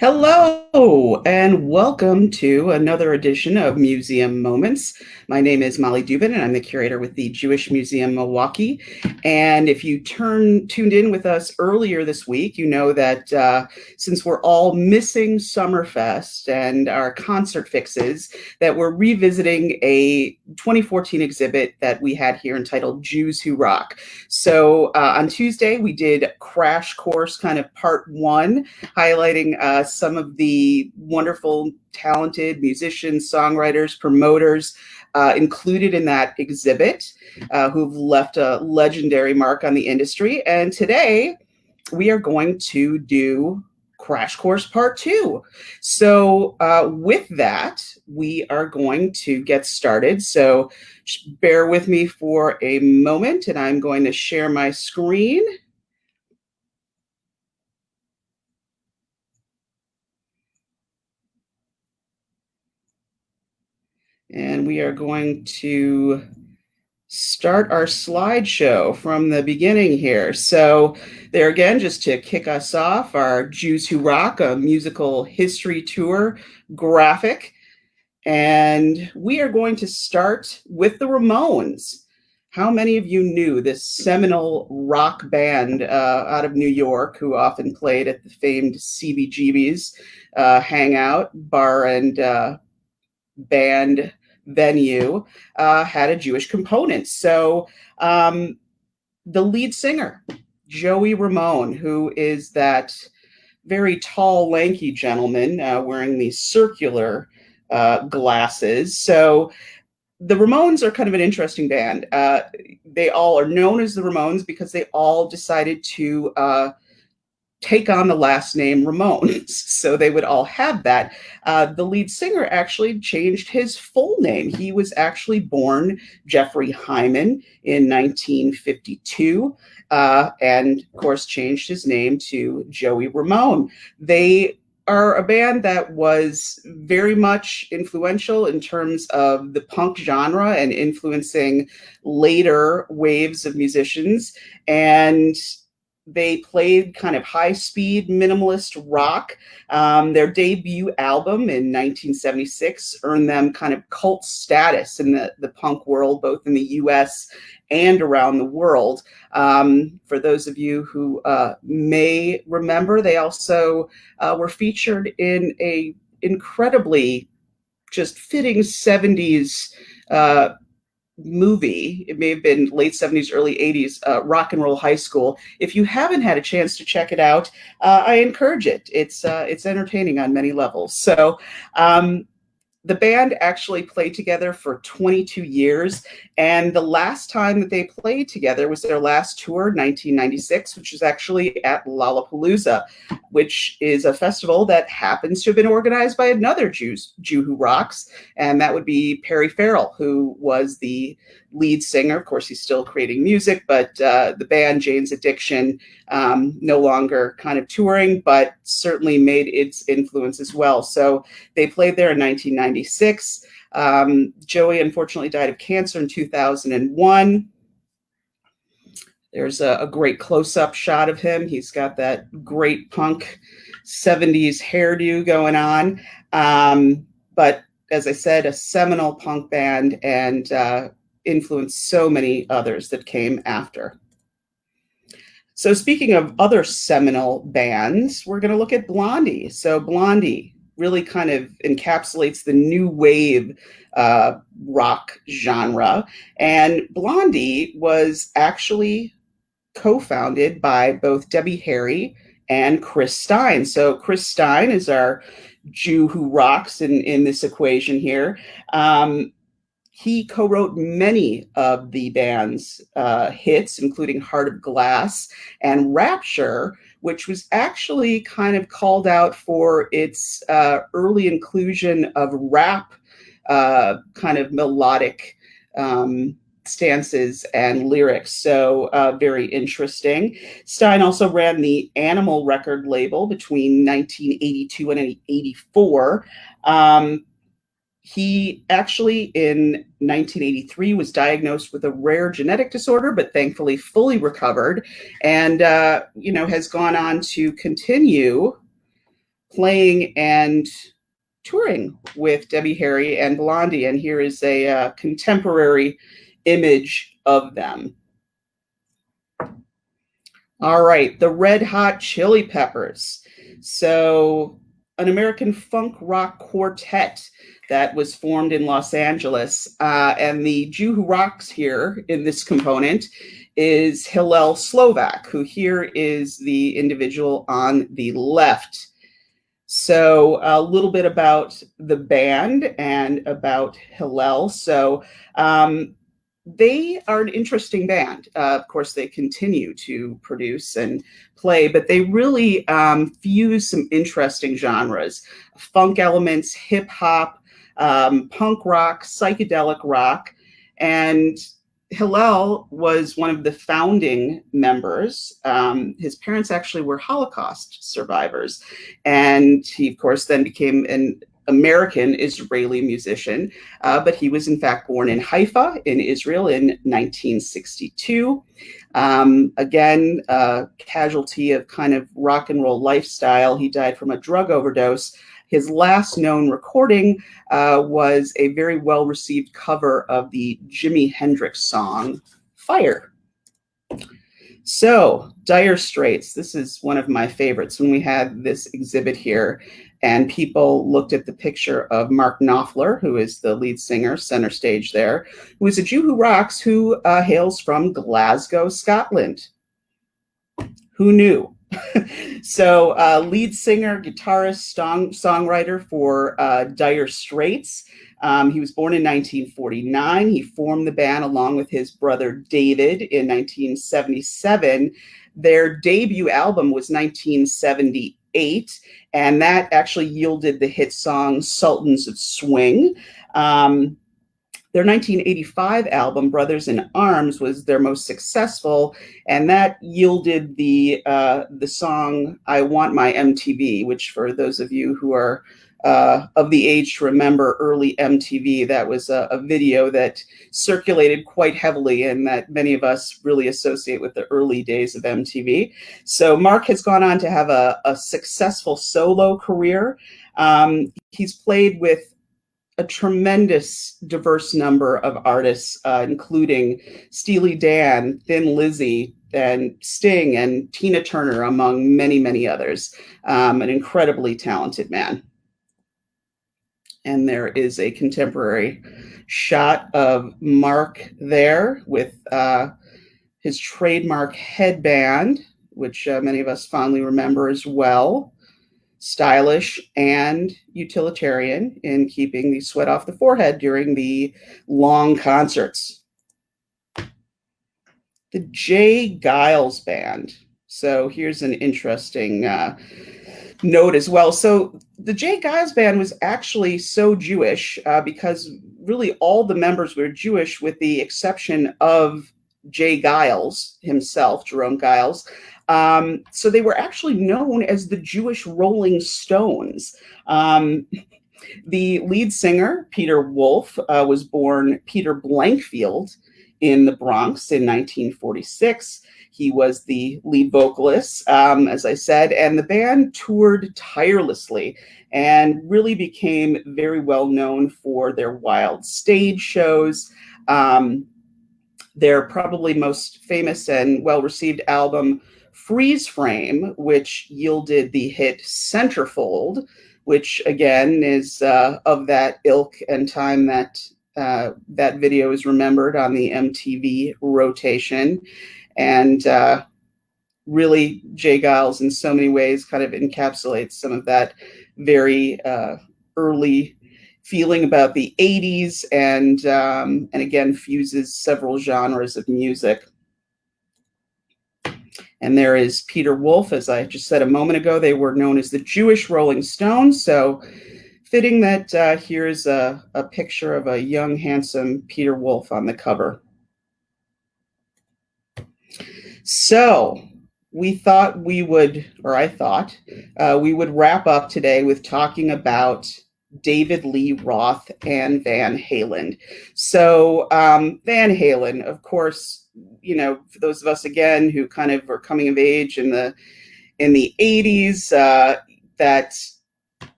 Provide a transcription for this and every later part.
Hello, and welcome to another edition of Museum Moments. My name is Molly Dubin, and I'm the curator with the Jewish Museum Milwaukee. And if you tuned in with us earlier this week, you know that since we're all missing Summerfest and our concert fixes, that we're revisiting a 2014 exhibit that we had here entitled Jews Who Rock. So on Tuesday, we did Crash Course kind of part one, highlighting some of the wonderful, talented musicians, songwriters, promoters included in that exhibit who've left a legendary mark on the industry. And today we are going to do Crash Course Part 2. So with that, we are going to get started. So bear with me for a moment, and I'm going to share my screen. And we are going to start our slideshow from the beginning here. So there again, just to kick us off, our Jews Who Rock, a musical history tour graphic. And we are going to start with the Ramones. How many of you knew this seminal rock band out of New York, who often played at the famed CBGB's hangout, bar and band venue, had a Jewish component? So the lead singer, Joey Ramone, who is that very tall, lanky gentleman wearing these circular glasses. So the Ramones are kind of an interesting band. They all are known as the Ramones because they all decided to take on the last name Ramones. So they would all have that. The lead singer actually changed his full name. He was actually born Jeffrey Hyman in 1952, and of course changed his name to Joey Ramone. They are a band that was very much influential in terms of the punk genre and influencing later waves of musicians. And they played kind of high-speed minimalist rock. Their debut album in 1976 earned them kind of cult status in the punk world, both in the US and around the world. For those of you who may remember, they also were featured in a incredibly just fitting 70s movie. It may have been late 70s, early 80s, Rock and Roll High School. If you haven't had a chance to check it out, I encourage it. It's entertaining on many levels. So the band actually played together for 22 years, and the last time that they played together was their last tour, 1996, which was actually at Lollapalooza, which is a festival that happens to have been organized by another Jew who rocks, and that would be Perry Farrell, who was the lead singer. Of course, he's still creating music, but the band Jane's Addiction no longer kind of touring, but certainly made its influence as well. So they played there in 1996. Joey unfortunately died of cancer in 2001. There's a great close-up shot of him. He's got that great punk 70s hairdo going on. But as I said, a seminal punk band, and influenced so many others that came after. So speaking of other seminal bands, we're going to look at Blondie. So Blondie really kind of encapsulates the new wave rock genre. And Blondie was actually co-founded by both Debbie Harry and Chris Stein. So Chris Stein is our Jew who rocks in this equation here. He co-wrote many of the band's hits, including Heart of Glass and Rapture, which was actually kind of called out for its early inclusion of rap kind of melodic stances and lyrics. So very interesting. Stein also ran the Animal record label between 1982 and 1984. He actually, in 1983, was diagnosed with a rare genetic disorder, but thankfully fully recovered, and has gone on to continue playing and touring with Debbie Harry and Blondie. And here is a contemporary image of them. All right, the Red Hot Chili Peppers. So, an American funk rock quartet that was formed in Los Angeles. And the Jew who rocks here in this component is Hillel Slovak, who here is the individual on the left. So a little bit about the band and about Hillel. So they are an interesting band. Of course, they continue to produce and play, but they really fuse some interesting genres: funk elements, hip hop, punk rock, psychedelic rock. And Hillel was one of the founding members. His parents actually were Holocaust survivors. And he, of course, then became an American Israeli musician, but he was in fact born in Haifa in Israel in 1962. Again, a casualty of kind of rock and roll lifestyle. He died from a drug overdose. His last known recording was a very well-received cover of the Jimi Hendrix song, Fire. So, Dire Straits, this is one of my favorites. When we had this exhibit here and people looked at the picture of Mark Knopfler, who is the lead singer, center stage there, who is a Jew who rocks, who hails from Glasgow, Scotland. Who knew? So lead singer, guitarist, songwriter for Dire Straits. He was born in 1949. He formed the band along with his brother David in 1977. Their debut album was 1978, and that actually yielded the hit song Sultans of Swing. Their 1985 album, Brothers in Arms, was their most successful, and that yielded the song I Want My MTV, which for those of you who are of the age to remember early MTV, that was a video that circulated quite heavily and that many of us really associate with the early days of MTV. So Mark has gone on to have a successful solo career. He's played with a tremendous diverse number of artists, including Steely Dan, Thin Lizzy, and Sting, and Tina Turner, among many, many others. An incredibly talented man. And there is a contemporary shot of Mark there with his trademark headband, which many of us fondly remember as well. Stylish and utilitarian in keeping the sweat off the forehead during the long concerts. The J Giles Band. So here's an interesting note as well. So the J Giles Band was actually so Jewish because really all the members were Jewish with the exception of J Giles himself, Jerome Giles. So they were actually known as the Jewish Rolling Stones. The lead singer, Peter Wolf, was born Peter Blankfield in the Bronx in 1946. He was the lead vocalist, as I said, and the band toured tirelessly and really became very well known for their wild stage shows. Their probably most famous and well-received album, Freeze Frame, which yielded the hit Centerfold, which again is of that ilk and time that that video is remembered on the MTV rotation. And really, J Giles in so many ways kind of encapsulates some of that very early feeling about the 80s and again fuses several genres of music. And there is Peter Wolf. As I just said a moment ago, they were known as the Jewish Rolling Stones. So fitting that here's a picture of a young, handsome Peter Wolf on the cover. So we thought we would, or I thought, we would wrap up today with talking about David Lee Roth and Van Halen. So Van Halen, of course, you know, for those of us again who kind of are coming of age in the 80s, that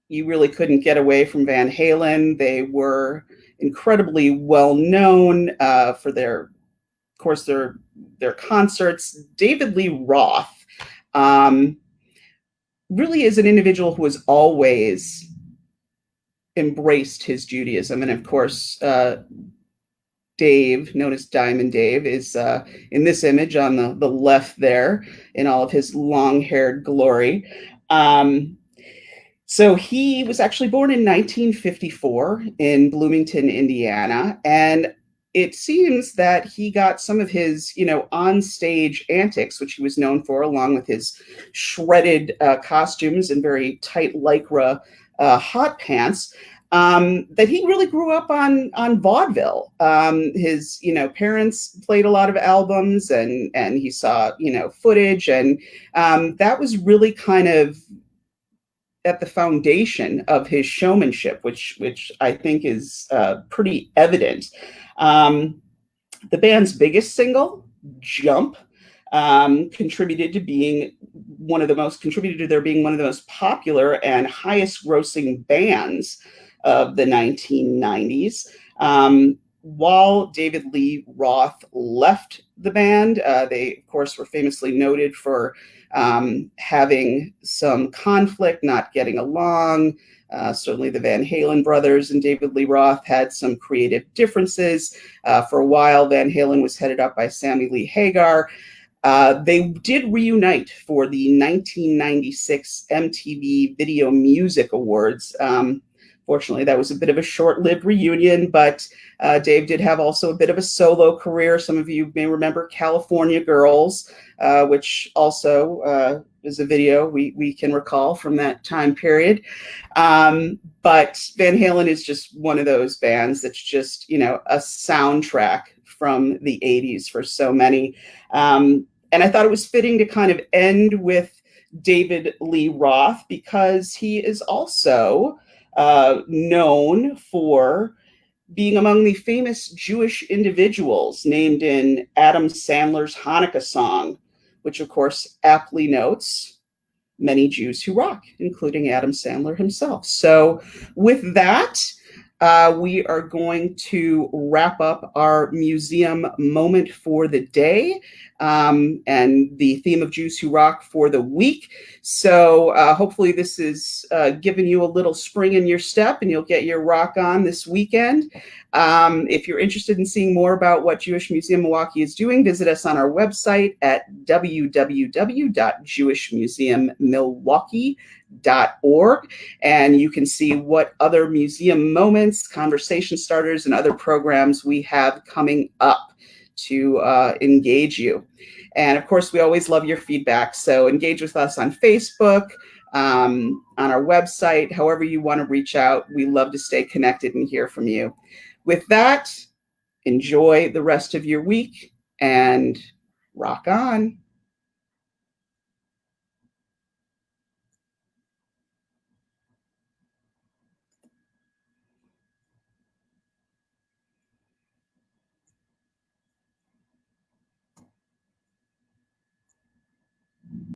you really couldn't get away from Van Halen. They were incredibly well known for of course, their concerts. David Lee Roth um, really is an individual who has always embraced his Judaism, and of course, Dave, known as Diamond Dave, is in this image on the left there in all of his long-haired glory. Um, so he was actually born in 1954 in Bloomington, Indiana, and it seems that he got some of his, on-stage antics, which he was known for, along with his shredded costumes and very tight lycra hot pants, that he really grew up on vaudeville. His parents played a lot of albums, and he saw footage, and that was really kind of at the foundation of his showmanship, which I think is pretty evident. The band's biggest single, "Jump," contributed to there being one of the most popular and highest grossing bands of the 1990s. While David Lee Roth left the band, they, of course, were famously noted for having some conflict, not getting along. Certainly the Van Halen brothers and David Lee Roth had some creative differences. For a while, Van Halen was headed up by Sammy Lee Hagar. They did reunite for the 1996 MTV Video Music Awards. Fortunately, that was a bit of a short-lived reunion, but Dave did have also a bit of a solo career. Some of you may remember California Girls, which also is a video we can recall from that time period. But Van Halen is just one of those bands that's just, a soundtrack from the 80s for so many. And I thought it was fitting to kind of end with David Lee Roth, because he is also known for being among the famous Jewish individuals named in Adam Sandler's Hanukkah song, which of course aptly notes many Jews who rock, including Adam Sandler himself. So with that, we are going to wrap up our museum moment for the day, and the theme of Jews Who Rock for the week. So hopefully this has given you a little spring in your step, and you'll get your rock on this weekend. If you're interested in seeing more about what Jewish Museum Milwaukee is doing, visit us on our website at www.jewishmuseummilwaukee.org, and you can see what other museum moments, conversation starters, and other programs we have coming up to engage you. And of course, we always love your feedback, so engage with us on Facebook, on our website, however you want to reach out. We love to stay connected and hear from you. With that, enjoy the rest of your week and rock on.